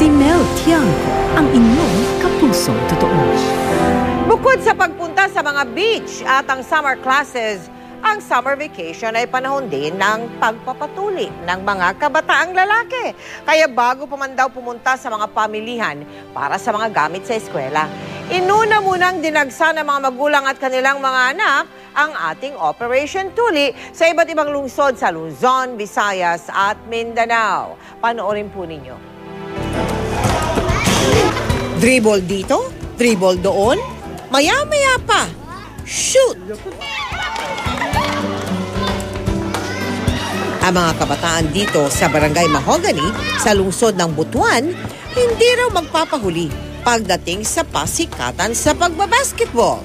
Si Mel Tiangco, ang inyong kapusong totoo. Bukod sa pagpunta sa mga beach at ang summer classes, ang summer vacation ay panahon din ng pagpapatuli ng mga kabataang lalaki. Kaya bago pa man daw pumunta sa mga pamilihan para sa mga gamit sa eskwela, inuna munang dinagsa ng mga magulang at kanilang mga anak ang ating Operation Tuli sa iba't ibang lungsod sa Luzon, Visayas at Mindanao. Panoorin po ninyo. Dribble dito, dribble doon, maya-maya pa, shoot! Ang mga kabataan dito sa Barangay Mahogany sa lungsod ng Butuan, hindi raw magpapahuli pagdating sa pasikatan sa pagbabasketball.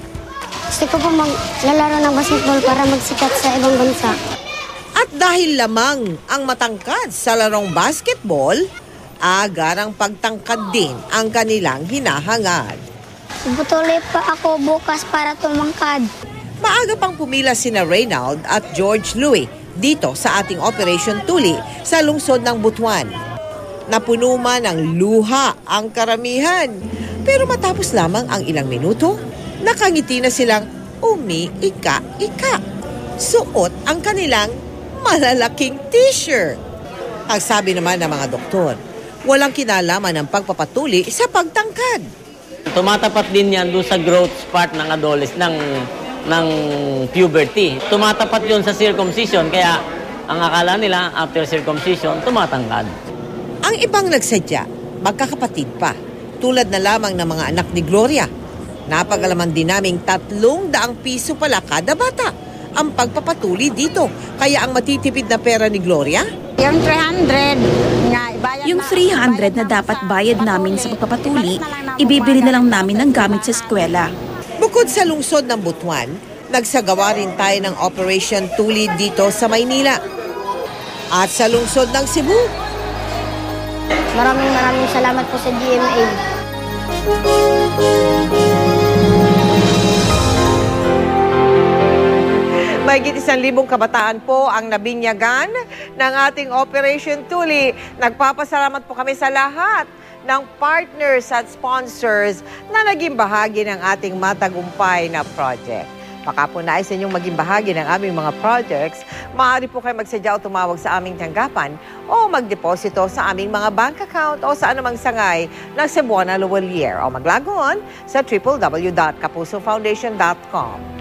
Gusto ko po maglalaro ng basketball para magsikat sa ibang bansa. At dahil lamang ang matangkad sa larong basketball, agarang pagtangkad din ang kanilang hinahangad. Butuloy pa ako bukas para tumangkad. Maaga pang pumila sina Reynald at George Louie dito sa ating Operation Tuli sa lungsod ng Butuan. Napuno man ng luha ang karamihan. Pero matapos lamang ang ilang minuto, nakangiti na silang umi-ika-ika. Suot ang kanilang malalaking t-shirt. Ang sabi naman ng mga doktor, walang kinalaman ng pagpapatuli sa pagtangkad. Tumatapat din yan doon sa growth part ng ng puberty. Tumatapat yun sa circumcision, kaya ang akala nila after circumcision, tumatangkad. Ang ibang nagsadya, magkakapatid pa, tulad na lamang ng mga anak ni Gloria. Napagalaman din naming 300 piso pala kada bata ang pagpapatuli dito. Kaya ang matitipid na pera ni Gloria? Yung 300 nga, Yung 300 na dapat bayad namin sa pagpapatuli, ibibili na lang namin ng gamit sa eskwela. Bukod sa lungsod ng Butuan, nagsagawa rin tayo ng Operation Tuli dito sa Maynila. At sa lungsod ng Cebu. Maraming salamat po sa GMA. Mahigit 1,000 kabataan po ang nabinyagan ng ating Operation Tuli. Nagpapasalamat po kami sa lahat ng partners at sponsors na naging bahagi ng ating matagumpay na project. Baka po nais ninyong maging bahagi ng aming mga projects, maaari po kayo magsadya o tumawag sa aming tanggapan o magdeposito sa aming mga bank account o sa anumang sangay ng Cebuana Luwalier o maglagon sa www.kapusofoundation.com.